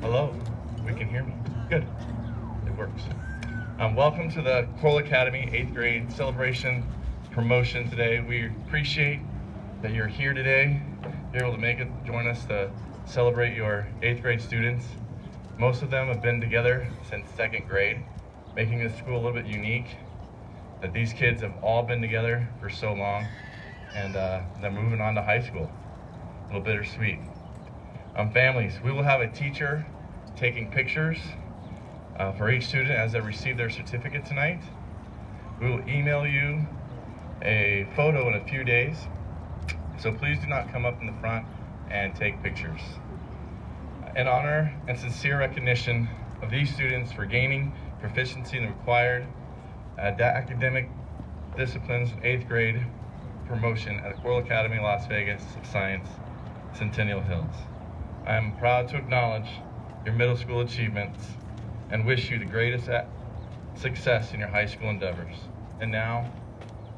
Hello, we can hear me. Good, it works. Welcome to the Coral Academy 8th grade celebration promotion today. We appreciate that you're here today. You're able to make it, join us to celebrate your 8th grade students. Most of them have been together since 2nd grade, making this school a little bit unique, that these kids have all been together for so long, and they're moving on to high school. A little bittersweet. Families, we will have a teacher taking pictures for each student as they receive their certificate tonight. We will email you a photo in a few days, so please do not come up in the front and take pictures. In honor and sincere recognition of these students for gaining proficiency in the required academic disciplines, 8th grade promotion at the Coral Academy Las Vegas of Science, Centennial Hills. I am proud to acknowledge your middle school achievements and wish you the greatest success in your high school endeavors. And now,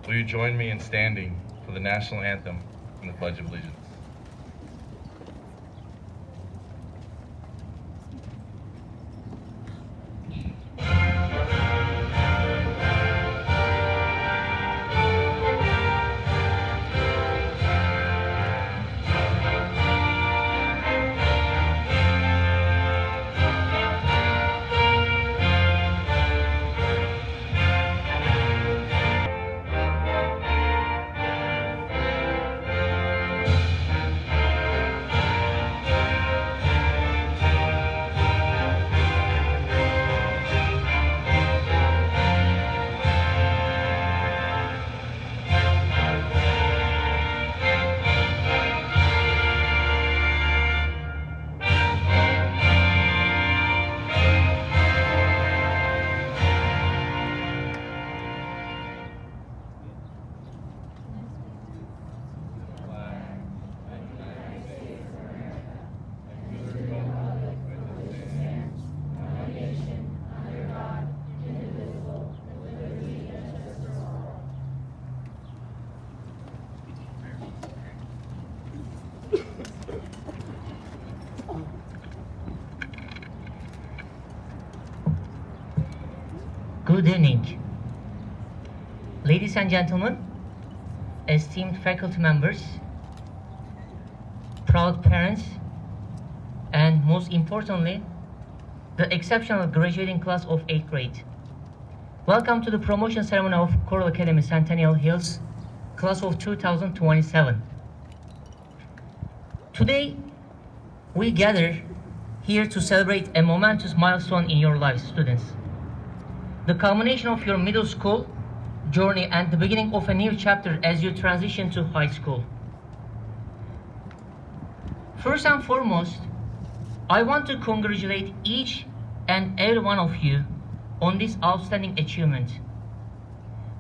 will you join me in standing for the national anthem and the Pledge of Allegiance? Good evening. Ladies and gentlemen, esteemed faculty members, proud parents, and most importantly, the exceptional graduating class of 8th grade. Welcome to the promotion ceremony of Coral Academy Centennial Hills, class of 2027. Today, we gather here to celebrate a momentous milestone in your lives, students. The culmination of your middle school journey and the beginning of a new chapter as you transition to high school. First and foremost, I want to congratulate each and every one of you on this outstanding achievement.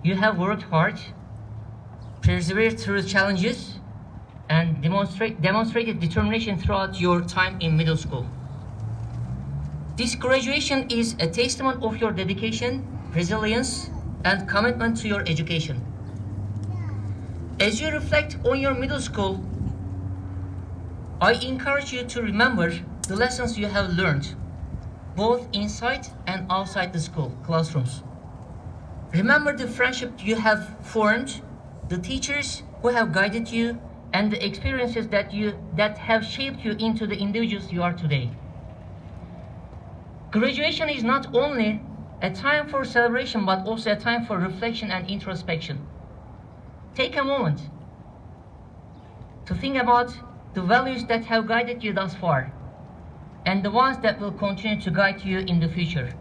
You have worked hard, persevered through challenges, and demonstrated determination throughout your time in middle school. This graduation is a testament of your dedication, resilience, and commitment to your education. As you reflect on your middle school, I encourage you to remember the lessons you have learned, both inside and outside the school classrooms. Remember the friendship you have formed, the teachers who have guided you, and the experiences that have shaped you into the individuals you are today. Graduation is not only a time for celebration, but also a time for reflection and introspection. Take a moment to think about the values that have guided you thus far, and the ones that will continue to guide you in the future.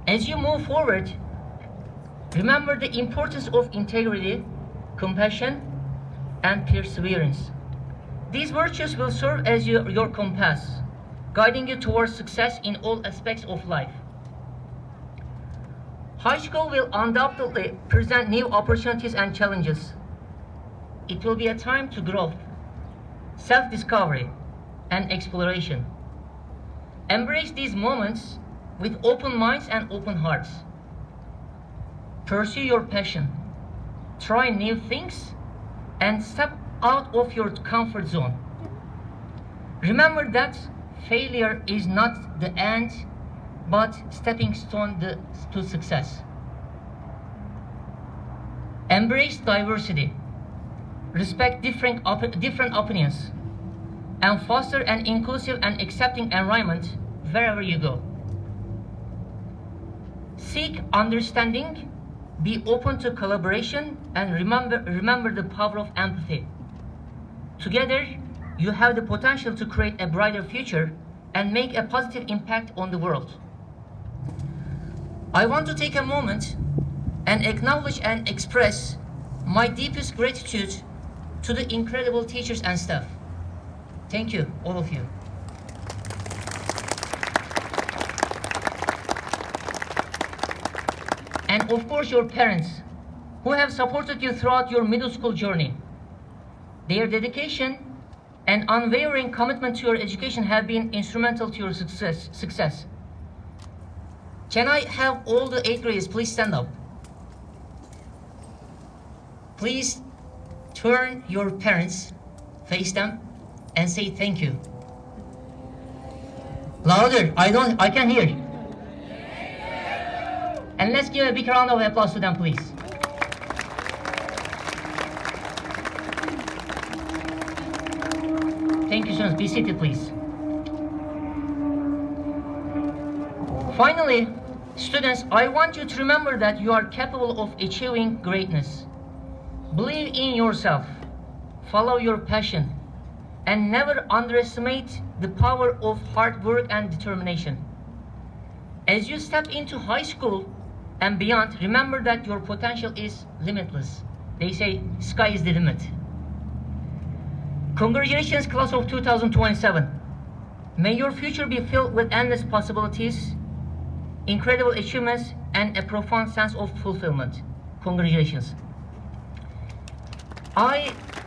As you move forward, remember the importance of integrity, compassion, and perseverance. These virtues will serve as your compass, guiding you towards success in all aspects of life. High school will undoubtedly present new opportunities and challenges. It will be a time to growth, self-discovery, and exploration. Embrace these moments with open minds and open hearts. Pursue your passion, try new things, and step out of your comfort zone. Remember that failure is not the end, but stepping stone to success. Embrace diversity, respect different opinions, and foster an inclusive and accepting environment wherever you go. Seek understanding, be open to collaboration, and remember the power of empathy. Together, you have the potential to create a brighter future and make a positive impact on the world. I want to take a moment and acknowledge and express my deepest gratitude to the incredible teachers and staff. Thank you, all of you. And of course, your parents, who have supported you throughout your middle school journey. Their dedication and unwavering commitment to your education have been instrumental to your success. Can I have all the 8th graders please stand up? Please turn your parents, face them, and say thank you. Louder, I can't hear. And let's give a big round of applause to them, please. Thank you, students. Be seated, please. Finally, students, I want you to remember that you are capable of achieving greatness. Believe in yourself, follow your passion, and never underestimate the power of hard work and determination. As you step into high school and beyond, remember that your potential is limitless. They say sky is the limit. Congratulations, class of 2027. May your future be filled with endless possibilities, incredible achievements, and a profound sense of fulfillment. Congratulations.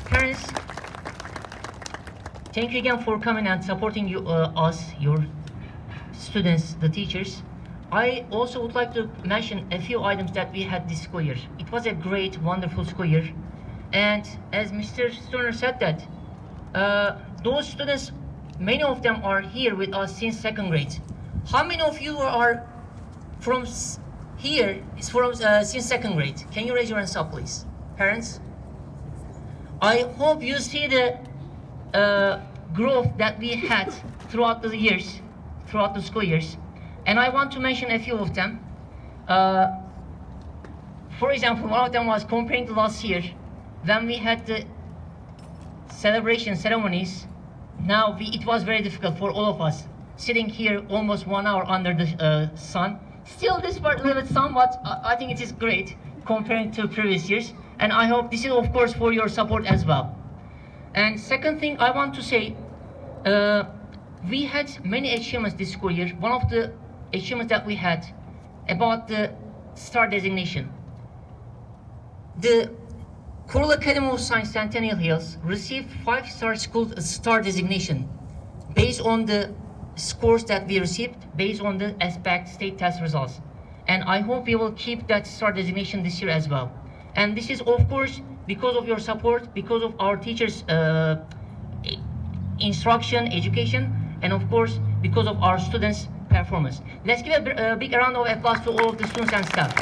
Parents, thank you again for coming and supporting you, us, your students, the teachers. I also would like to mention a few items that we had this school year. It was a great, wonderful school year. And as Mr. Stoner said that, those students, many of them are here with us since 2nd grade. How many of you are from here, since 2nd grade? Can you raise your hands up, please? Parents? I hope you see the growth that we had throughout the years, throughout the school years. And I want to mention a few of them. For example, one of them was comparing to last year, when we had the celebration ceremonies. Now it was very difficult for all of us, sitting here almost 1 hour under the sun. Still, this part a little bit somewhat, I think it is great compared to previous years. And I hope this is, of course, for your support as well. And second thing I want to say, we had many achievements this school year. One of the achievements that we had about the star designation. The Coral Academy of Science Centennial Hills received 5-star school star designation based on the scores that we received, based on the SBAC state test results. And I hope we will keep that star designation this year as well. And this is, of course, because of your support, because of our teachers' instruction, education, and of course, because of our students' performance. Let's give a big round of applause to all of the students and staff.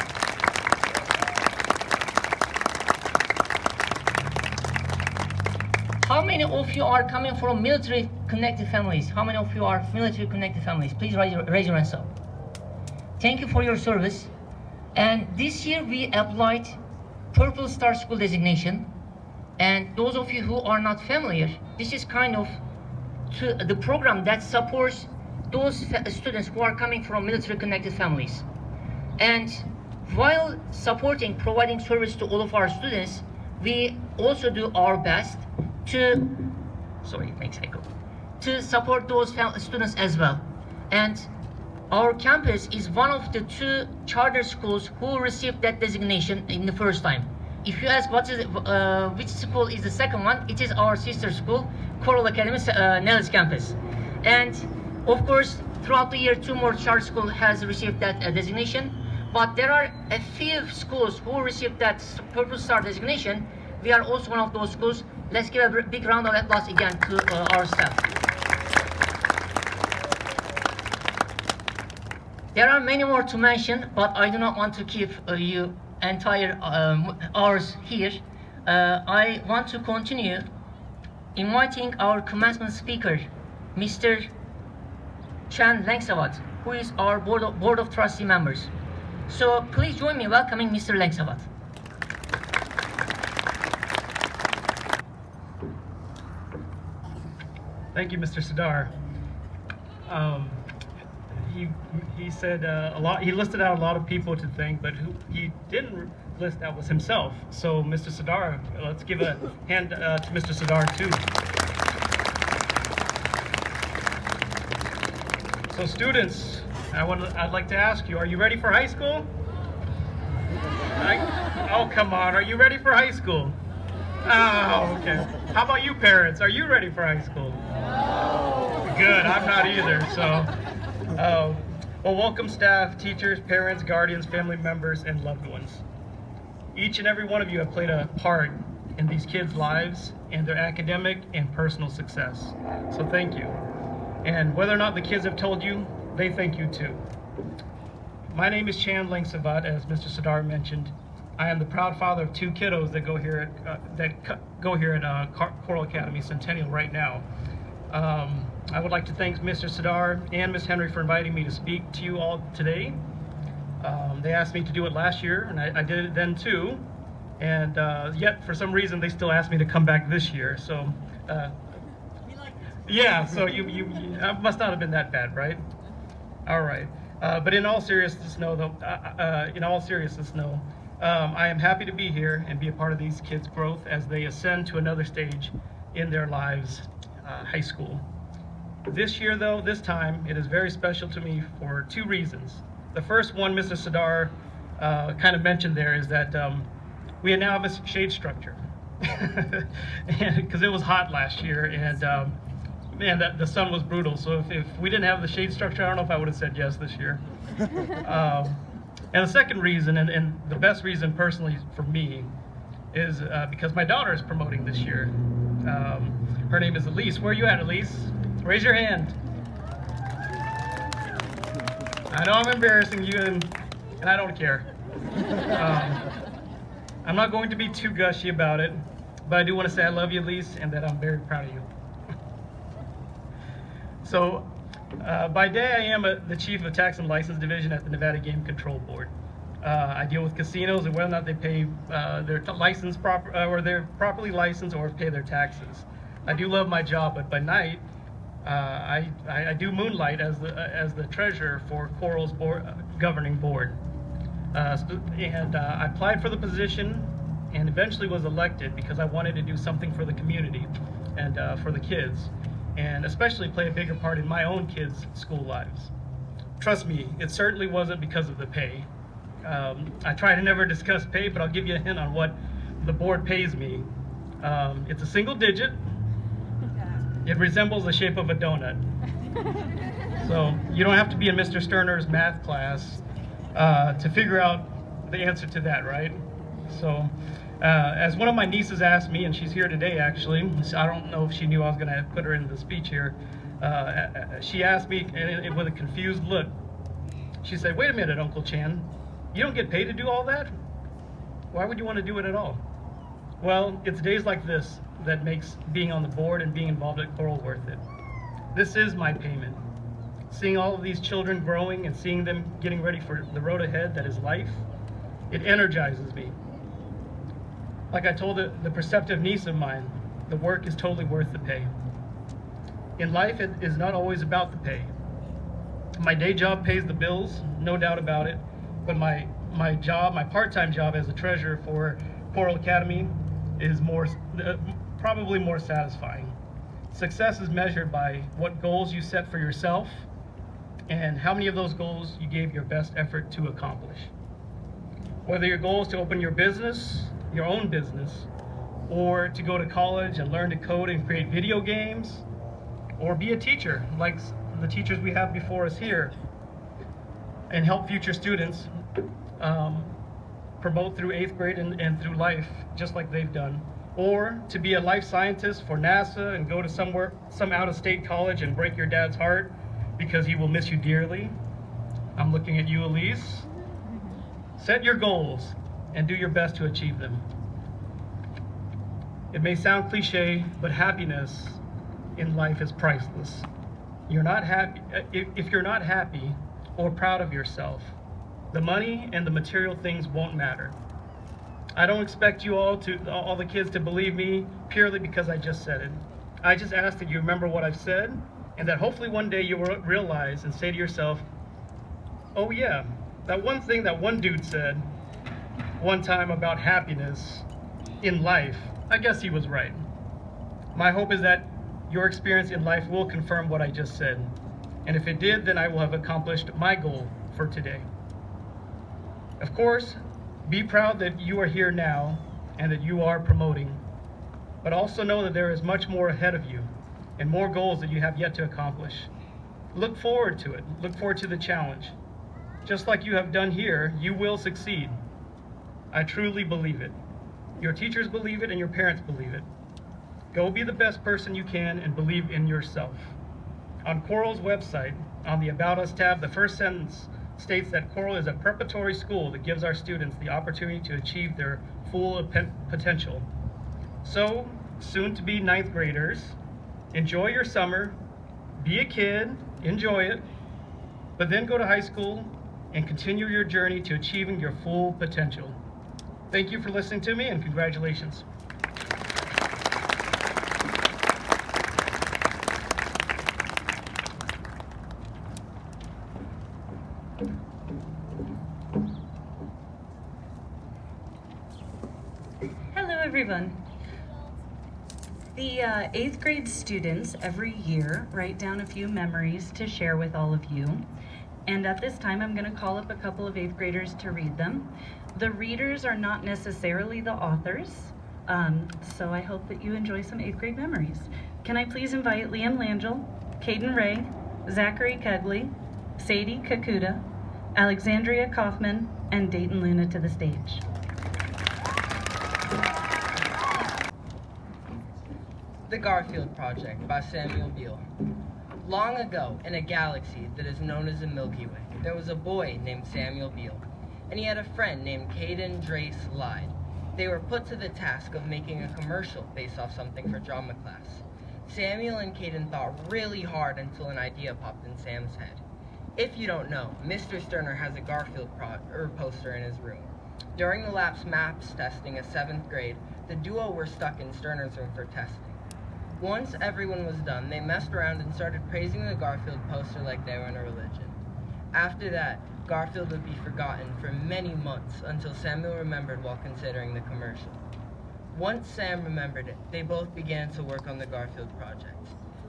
How many of you are coming from military-connected families? How many of you are military-connected families? Please raise your hands up. Thank you for your service. And this year we applied Purple Star School designation. And those of you who are not familiar, this is kind of the program that supports those students who are coming from military-connected families. And while supporting, providing service to all of our students, we also do our best to support those students as well. And our campus is one of the 2 charter schools who received that designation in the first time. If you ask which school is the second one, it is our sister school, Coral Academy, Nellis campus. And of course, throughout the year, 2 more charter schools has received that designation. But there are a few schools who received that Purple Star designation. We are also one of those schools. Let's give a big round of applause again to our staff. There are many more to mention, but I do not want to keep you entire hours here. I want to continue inviting our commencement speaker, Mr. Chan Lengsavat, who is our Board of Trustee members. So please join me welcoming Mr. Lengsavat. Thank you, Mr. Sadar. He said a lot. He listed out a lot of people to thank, but who he didn't list out was himself. So, Mr. Sadar, let's give a hand to Mr. Sadar too. So, students, I'd like to ask you: are you ready for high school? Oh, come on! Are you ready for high school? Oh, okay. How about you, parents? Are you ready for high school? No. Good. I'm not either. So, well, welcome staff, teachers, parents, guardians, family members, and loved ones. Each and every one of you have played a part in these kids' lives and their academic and personal success. So thank you. And whether or not the kids have told you, they thank you too. My name is Chan Lengsavat, as Mr. Sadar mentioned. I am the proud father of two kiddos that go here at Coral Academy Centennial right now. I would like to thank Mr. Sadar and Ms. Henry for inviting me to speak to you all today. They asked me to do it last year, and I did it then too. And yet, for some reason, they still asked me to come back this year. So, yeah. So you must not have been that bad, right? All right. But in all seriousness, no. I am happy to be here and be a part of these kids' growth as they ascend to another stage in their lives, high school. This year, though, this time, it is very special to me for two reasons. The first one, Mr. Sadar kind of mentioned there, is that we now have a shade structure. Because it was hot last year, and man, the sun was brutal. So if we didn't have the shade structure, I don't know if I would have said yes this year. And the second reason, and the best reason personally for me, is because my daughter is promoting this year. Her name is Elise. Where are you at, Elise? Raise your hand. I know I'm embarrassing you, and I don't care. I'm not going to be too gushy about it, but I do want to say I love you, Elise, and that I'm very proud of you. So, by day, I am the Chief of Tax and License Division at the Nevada Game Control Board. I deal with casinos and whether or not they pay their license or they're properly licensed or pay their taxes. I do love my job, but by night, I do moonlight as the treasurer for Coral's governing board. I applied for the position and eventually was elected because I wanted to do something for the community and for the kids, and especially play a bigger part in my own kids' school lives. Trust me, it certainly wasn't because of the pay. I try to never discuss pay, but I'll give you a hint on what the board pays me. It's a single digit. It resembles the shape of a donut. So you don't have to be in Mr. Sterner's math class to figure out the answer to that, right? So as one of my nieces asked me, and she's here today actually, I don't know if she knew I was going to put her in the speech here, she asked me and with a confused look, she said, "Wait a minute, Uncle Chan, you don't get paid to do all that? Why would you want to do it at all?" Well, it's days like this that makes being on the board and being involved at Coral worth it. This is my payment. Seeing all of these children growing and seeing them getting ready for the road ahead that is life, it energizes me. Like I told the perceptive niece of mine, the work is totally worth the pay. In life, it is not always about the pay. My day job pays the bills, no doubt about it, but my part-time job as a treasurer for Coral Academy is probably more satisfying. Success is measured by what goals you set for yourself and how many of those goals you gave your best effort to accomplish. Whether your goal is to open your own business, or to go to college and learn to code and create video games, or be a teacher like the teachers we have before us here and help future students promote through 8th grade and through life just like they've done, or to be a life scientist for NASA and go to some out-of-state college and break your dad's heart because he will miss you dearly, I'm looking at you, Elise. Set your goals and do your best to achieve them. It may sound cliche, but happiness in life is priceless. You're not happy if you're not happy or proud of yourself, the money and the material things won't matter. I don't expect you all the kids to believe me purely because I just said it. I just ask that you remember what I've said, and that hopefully one day you will realize and say to yourself, oh yeah, that one thing that one dude said one time about happiness in life, I guess he was right. My hope is that your experience in life will confirm what I just said. And if it did, then I will have accomplished my goal for today. Of course, be proud that you are here now and that you are promoting, but also know that there is much more ahead of you and more goals that you have yet to accomplish. Look forward to it. Look forward to the challenge. Just like you have done here, you will succeed. I truly believe it. Your teachers believe it and your parents believe it. Go be the best person you can and believe in yourself. On Coral's website, on the About Us tab, the first sentence states that Coral is a preparatory school that gives our students the opportunity to achieve their full potential. So, soon to be ninth graders, enjoy your summer, be a kid, enjoy it, but then go to high school and continue your journey to achieving your full potential. Thank you for listening to me and congratulations. Hello, everyone. The 8th grade students every year write down a few memories to share with all of you. And at this time, I'm going to call up a couple of 8th graders to read them. The readers are not necessarily the authors, so I hope that you enjoy some 8th grade memories. Can I please invite Liam Langell, Caden Ray, Zachary Kegley, Sadie Kakuda, Alexandria Kaufman, and Dayton Luna to the stage. The Garfield Project by Samuel Beal. Long ago, in a galaxy that is known as the Milky Way, there was a boy named Samuel Beal, and he had a friend named Caden Drace Lyde. They were put to the task of making a commercial based off something for drama class. Samuel and Caden thought really hard until an idea popped in Sam's head. If you don't know, Mr. Sterner has a Garfield poster in his room. During the lab's maps testing in 7th grade, the duo were stuck in Sterner's room for testing. Once everyone was done, they messed around and started praising the Garfield poster like they were in a religion. After that, Garfield would be forgotten for many months until Samuel remembered while considering the commercial. Once Sam remembered it, they both began to work on the Garfield project.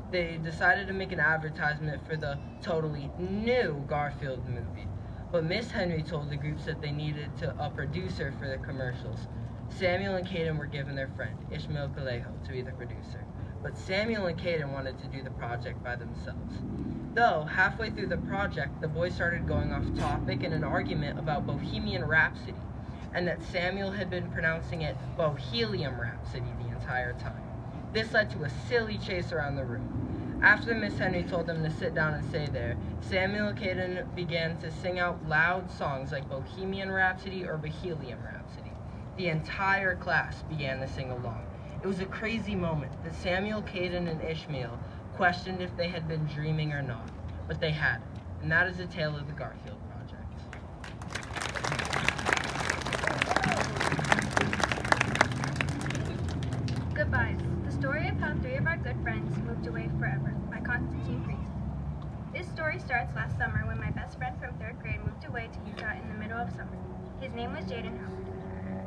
They decided to make an advertisement for the totally new Garfield movie, but Miss Henry told the groups that they needed a producer for the commercials. Samuel and Caden were given their friend, Ishmael Kalejo, to be the producer. But Samuel and Caden wanted to do the project by themselves. Though, halfway through the project, the boys started going off topic in an argument about Bohemian Rhapsody, and that Samuel had been pronouncing it Bohelium Rhapsody the entire time. This led to a silly chase around the room. After Miss Henry told them to sit down and stay there, Samuel and Caden began to sing out loud songs like Bohemian Rhapsody or Bohelium Rhapsody. The entire class began to sing along. It was a crazy moment that Samuel, Caden, and Ishmael questioned if they had been dreaming or not, but they hadn't, and that is the tale of the Garfield Project. Goodbyes. The story of how 3 of our good friends moved away forever by Constantine Priest. This story starts last summer when my best friend from 3rd grade moved away to Utah in the middle of summer. His name was Jaden Howard.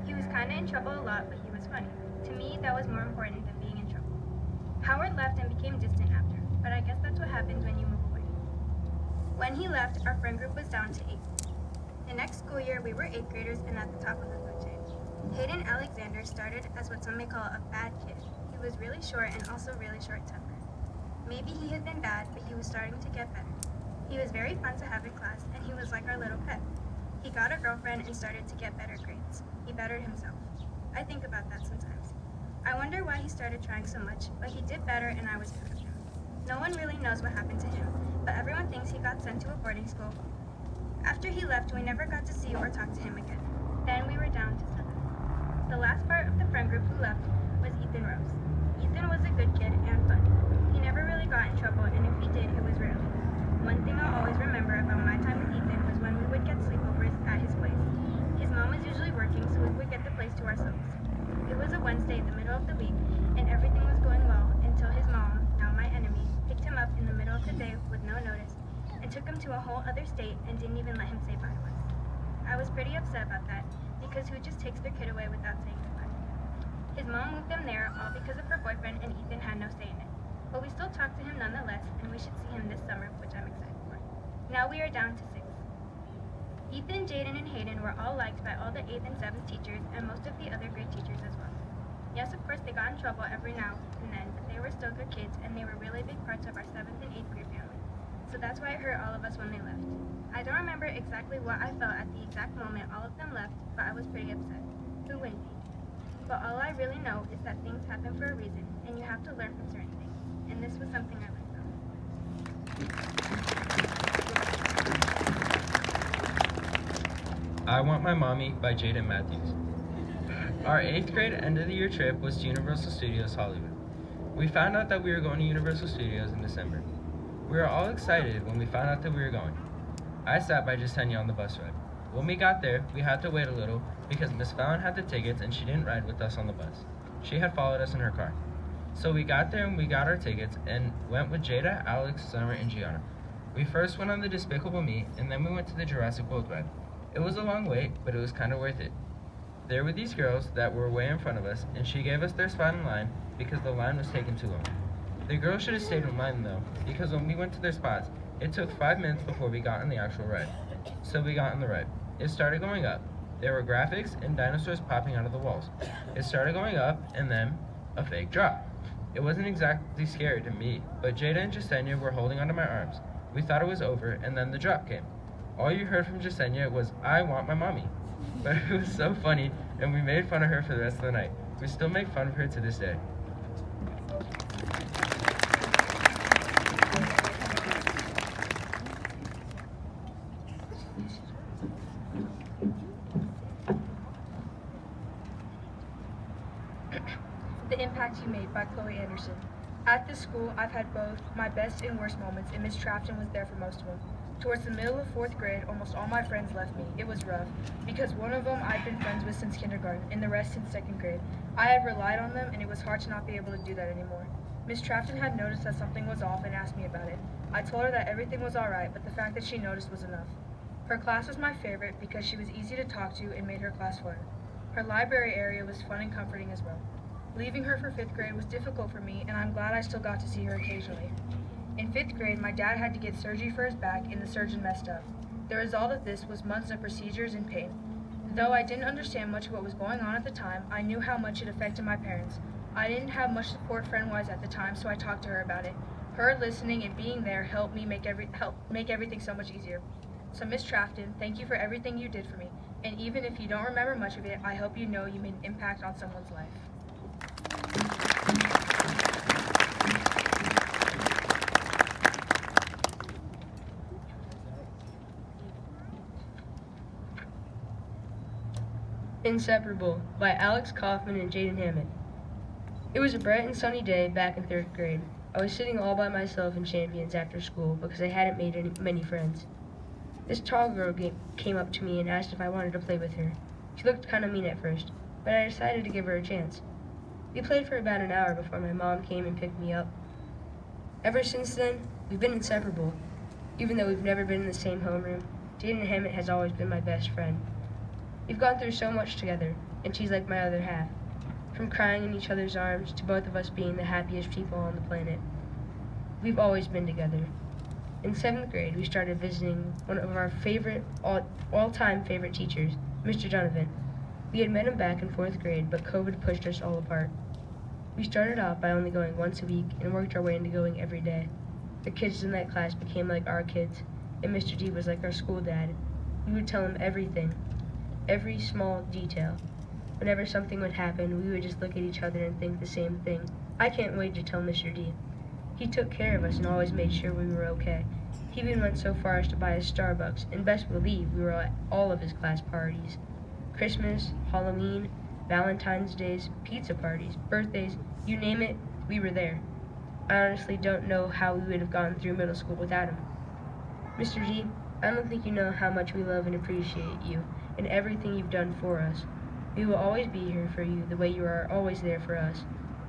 He was kinda in trouble a lot, but he was funny. To me, that was more important than being in trouble. Howard left and became distant after, but I guess that's what happens when you move away. When he left, our friend group was down to 8. The next school year, we were 8th graders and at the top of the food chain. Hayden Alexander started as what some may call a bad kid. He was really short and also really short-tempered. Maybe he had been bad, but he was starting to get better. He was very fun to have in class, and he was like our little pet. He got a girlfriend and started to get better grades. He bettered himself. I think about that sometimes. I wonder why he started trying so much, but he did better and I was proud of him. No one really knows what happened to him, but everyone thinks he got sent to a boarding school. After he left, we never got to see or talk to him again. Then we were down to 7. The last part of the friend group who left was Ethan Rose. Ethan was a good kid and funny. He never really got in trouble, and if he did, it was rarely. One thing I'll always remember about my time with Ethan was when we would get sleepovers at his place. His mom was usually working, so we would get the place to ourselves. It was a Wednesday in the middle of the week, and everything was going well until his mom, now my enemy, picked him up in the middle of the day with no notice and took him to a whole other state and didn't even let him say bye to us. I was pretty upset about that because who just takes their kid away without saying goodbye? His mom moved them there all because of her boyfriend, and Ethan had no say in it. But we still talk to him nonetheless, and we should see him this summer, which I'm excited for. Now we are down to 6. Ethan, Jaden, and Hayden were all liked by all the 8th and 7th teachers and most of the other grade teachers as well. Yes, of course, they got in trouble every now and then, but they were still good kids, and they were really big parts of our 7th and 8th grade family. So that's why it hurt all of us when they left. I don't remember exactly what I felt at the exact moment all of them left, but I was pretty upset. Who wouldn't be? But all I really know is that things happen for a reason, and you have to learn from certain things. And this was something I learned from. I Want My Mommy by Jaden Matthews. Our 8th grade end of the year trip was to Universal Studios Hollywood. We found out that we were going to Universal Studios in December. We were all excited when we found out that we were going. I sat by Jasenia on the bus ride. When we got there, we had to wait a little because Miss Fallon had the tickets and she didn't ride with us on the bus. She had followed us in her car. So we got there and we got our tickets and went with Jada, Alex, Summer, and Gianna. We first went on the Despicable Me and then we went to the Jurassic World ride. It was a long wait, but it was kind of worth it. There were these girls that were way in front of us and she gave us their spot in line because the line was taking too long. The girls should have stayed in line though, because when we went to their spots, it took 5 minutes before we got on the actual ride. So we got on the ride. It started going up. There were graphics and dinosaurs popping out of the walls. It started going up and then a fake drop. It wasn't exactly scary to me, but Jada and Jasenia were holding onto my arms. We thought it was over and then the drop came. All you heard from Jasenia was, "I want my mommy." But it was so funny and we made fun of her for the rest of the night. We still make fun of her to this day. The Impact You Made by Chloe Anderson. At this school, I've had both my best and worst moments, and Miss Trafton was there for most of them. Towards the middle of 4th grade, almost all my friends left me. It was rough, because one of them I'd been friends with since kindergarten, and the rest since 2nd grade. I had relied on them, and it was hard to not be able to do that anymore. Miss Trafton had noticed that something was off and asked me about it. I told her that everything was alright, but the fact that she noticed was enough. Her class was my favorite because she was easy to talk to and made her class fun. Her library area was fun and comforting as well. Leaving her for 5th grade was difficult for me, and I'm glad I still got to see her occasionally. In 5th grade, my dad had to get surgery for his back, and the surgeon messed up. The result of this was months of procedures and pain. Though I didn't understand much of what was going on at the time, I knew how much it affected my parents. I didn't have much support friend-wise at the time, so I talked to her about it. Her listening and being there helped me make everything so much easier. So Miss Trafton, thank you for everything you did for me. And even if you don't remember much of it, I hope you know you made an impact on someone's life. Inseparable by Alex Kaufman and Jaden Hammett. It was a bright and sunny day back in 3rd grade. I was sitting all by myself in Champions after school because I hadn't made many friends. This tall girl came up to me and asked if I wanted to play with her. She looked kind of mean at first, but I decided to give her a chance. We played for about an hour before my mom came and picked me up. Ever since then, we've been inseparable. Even though we've never been in the same homeroom, Jaden Hammett has always been my best friend. We've gone through so much together, and she's like my other half. From crying in each other's arms to both of us being the happiest people on the planet. We've always been together. In 7th grade, we started visiting one of our all-time favorite teachers, Mr. Donovan. We had met him back in 4th grade, but COVID pushed us all apart. We started off by only going once a week and worked our way into going every day. The kids in that class became like our kids, and Mr. D was like our school dad. We would tell him everything, every small detail. Whenever something would happen, we would just look at each other and think the same thing. I can't wait to tell Mr. D. He took care of us and always made sure we were okay. He even went so far as to buy us Starbucks, and best believe we were at all of his class parties. Christmas, Halloween, Valentine's Days, pizza parties, birthdays, you name it, we were there. I honestly don't know how we would have gone through middle school without him. Mr. D, I don't think you know how much we love and appreciate you and everything you've done for us. We will always be here for you the way you are always there for us.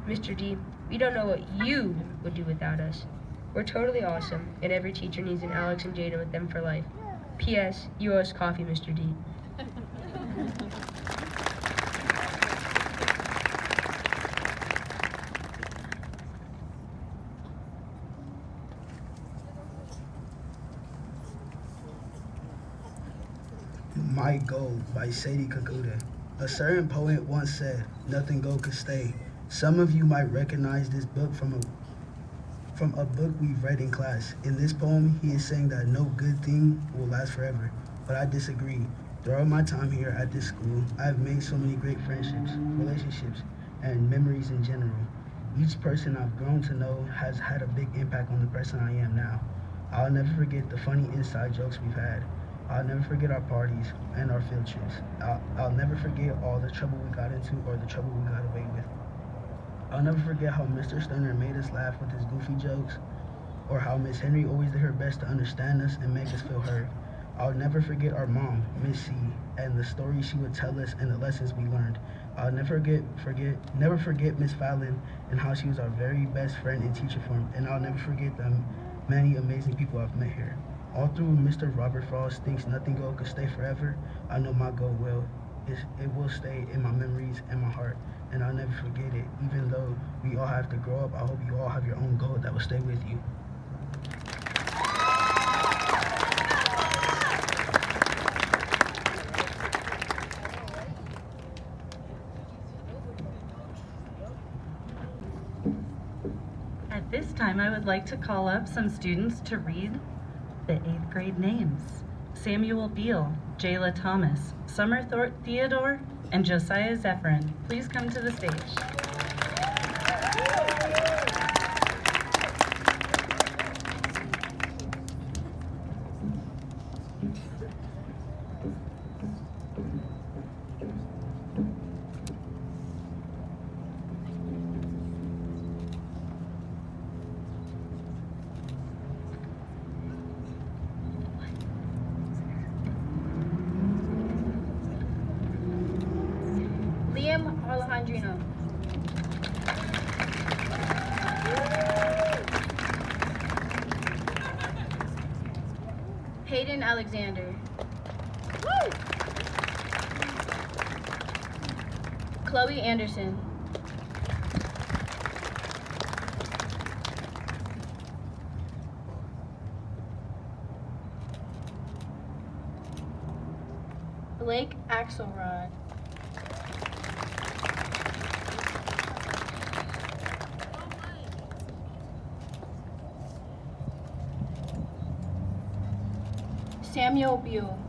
Mr. D, we don't know what you would do without us. We're totally awesome, and every teacher needs an Alex and Jaden with them for life. P.S. You owe us coffee, Mr. D. My Goal by Sadie Kakuta. A certain poet once said, "Nothing gold could stay." Some of you might recognize this book from a book we've read in class. In this poem, he is saying that no good thing will last forever, but I disagree. Throughout my time here at this school, I've made so many great friendships, relationships, and memories in general. Each person I've grown to know has had a big impact on the person I am now. I'll never forget the funny inside jokes we've had. I'll never forget our parties and our field trips. I'll never forget all the trouble we got into or the trouble we got away with. I'll never forget how Mr. Stunner made us laugh with his goofy jokes, or how Miss Henry always did her best to understand us and make us feel heard. I'll never forget our mom, Miss C, and the stories she would tell us and the lessons we learned. I'll never forget Miss Fallon and how she was our very best friend and teacher for him. And I'll never forget the many amazing people I've met here. All through Mr. Robert Frost thinks nothing gold could stay forever, I know my goal will. It will stay in my memories and my heart, and I'll never forget it. Even though we all have to grow up, I hope you all have your own goal that will stay with you. At this time, I would like to call up some students to read the 8th grade names. Samuel Beal, Jayla Thomas, Summer Theodore, and Josiah Zephyrin. Please come to the stage. Liam Alejandrino. Hayden Alexander. Chloe Anderson. Blake Axelrod. Samuel Buell.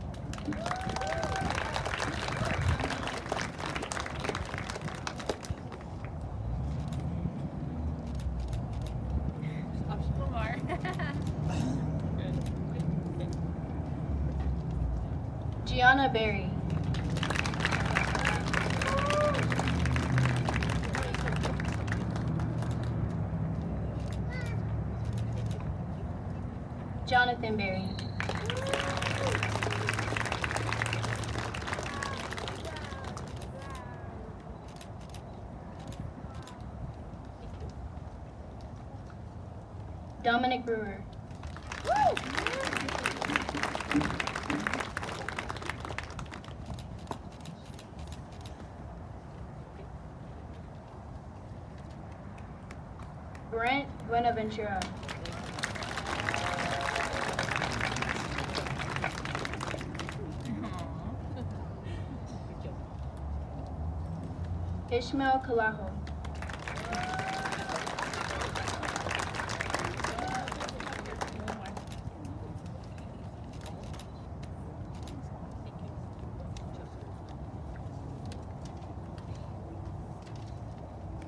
Gianna Berry. Jonathan Berry. Dominic Brewer. Brent Buenaventura. Ishmael Kalaho.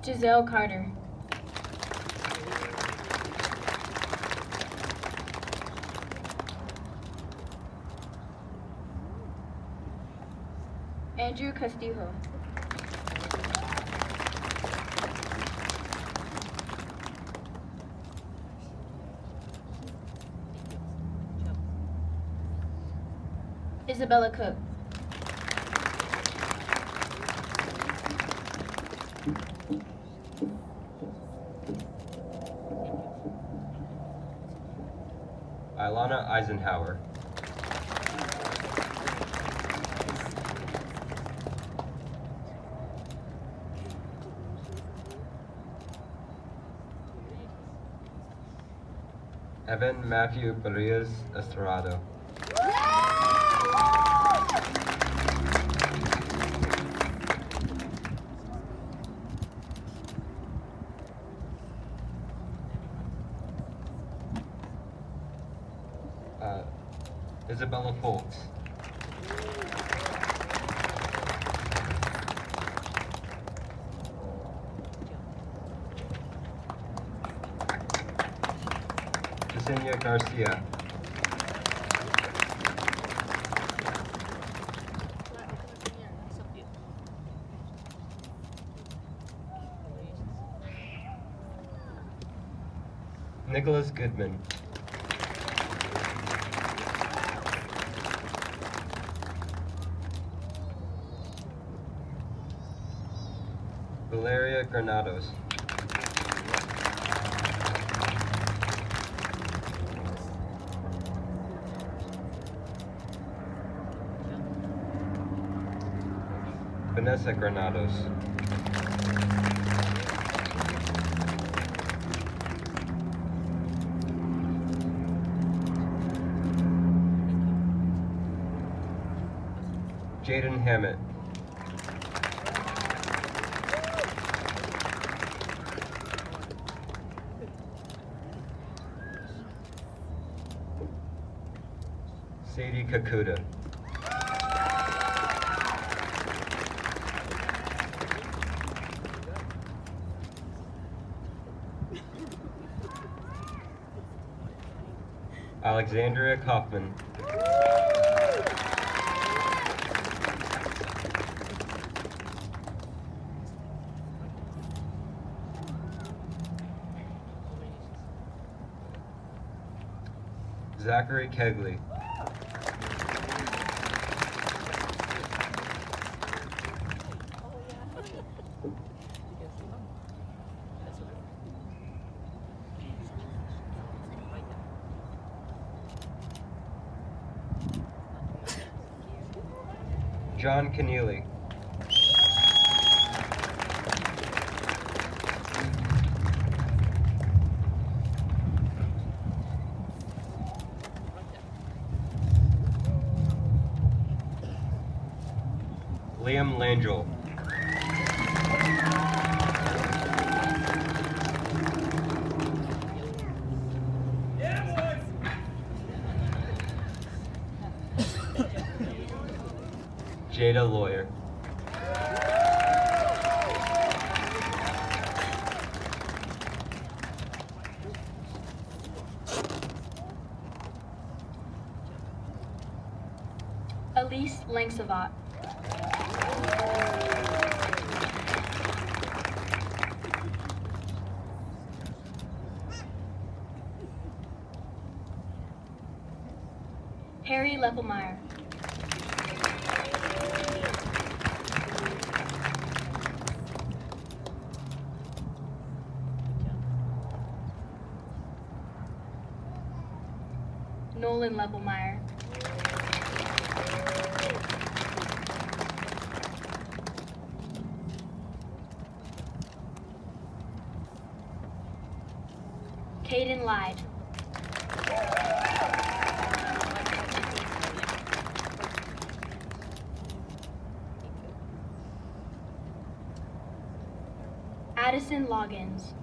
Giselle Carter. Andrew Castillo. Isabella Cook. Ilana Eisenhower. Evan Matthew Barrias Estrado. Isabella Foltz. Yesenia Garcia. Nicholas Goodman. Valeria Granados. Vanessa Granados. Jaden Hammett. Sadie Kakuta. Alexandria Kaufman. Zachary Kegley. John Keneally. Liam Langell. Jada Lawyer. Elise Langsavat. Harry Leppelmeyer. Nolan Leppelmeyer. Caden Lyde. Addison Loggins.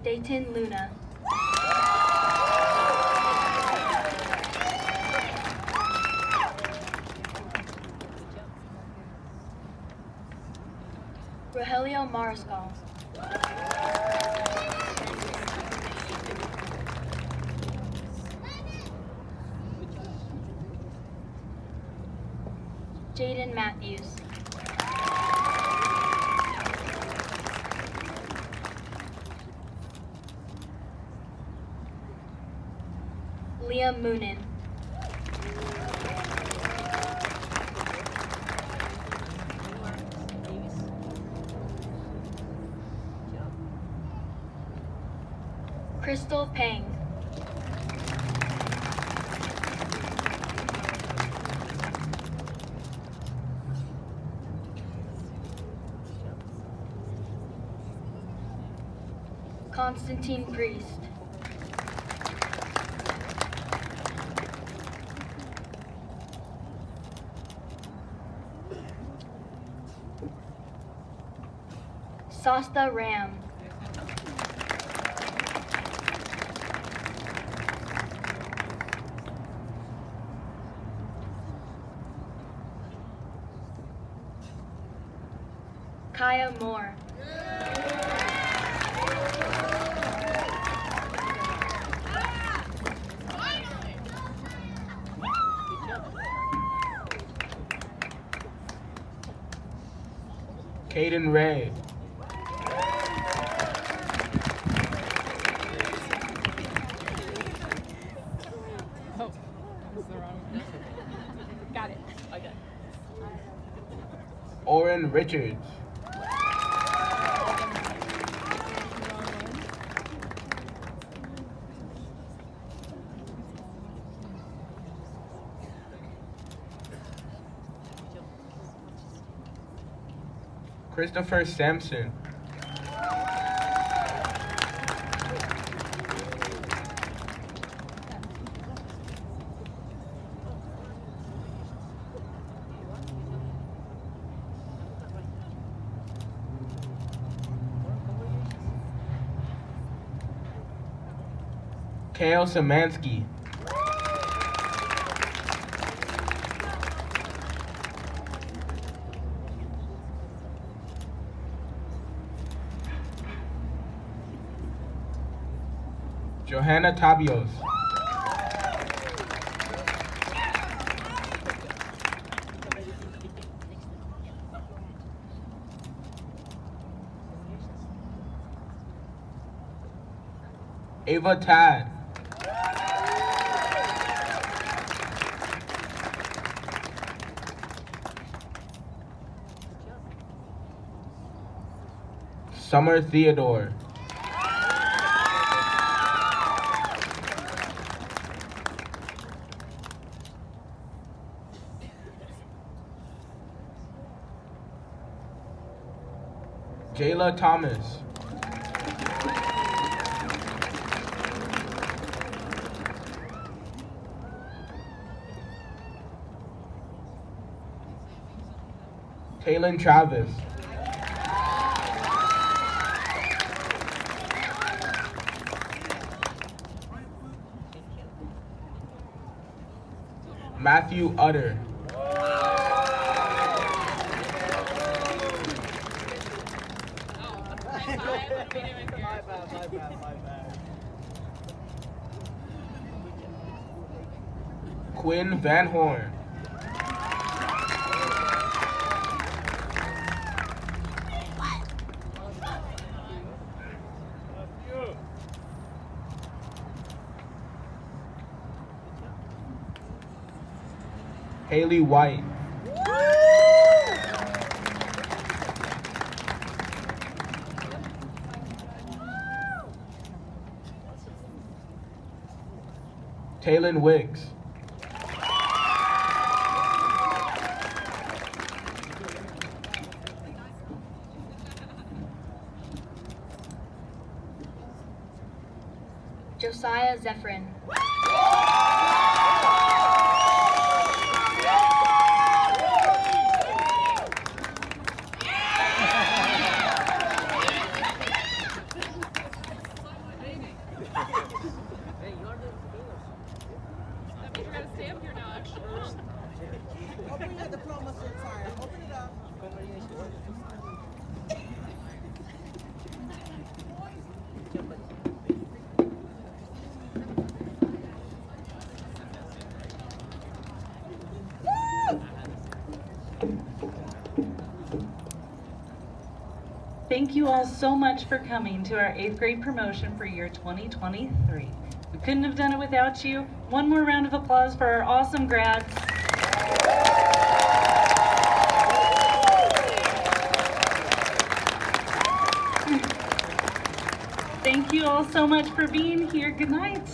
Dayton Luna. Kyle Mariscal. Jaden Matthews. Liam Moonen. Crystal Pang. Constantine Priest. Sasta Ram. Kaya Moore. Caden Ray. Got it. Okay. Oren Richards. Christopher Sampson. Kale Samansky. Johanna Tabios. Ava Tad. Summer Theodore. Jayla Thomas. Taylon Travis. Matthew Utter. Quinn Van Horn. Haley White. Taylon Wicks. Josiah Zephyrin. Thank you all so much for coming to our 8th grade promotion for year 2023. We couldn't have done it without you. One more round of applause for our awesome grads. Thank you all so much for being here. Good night.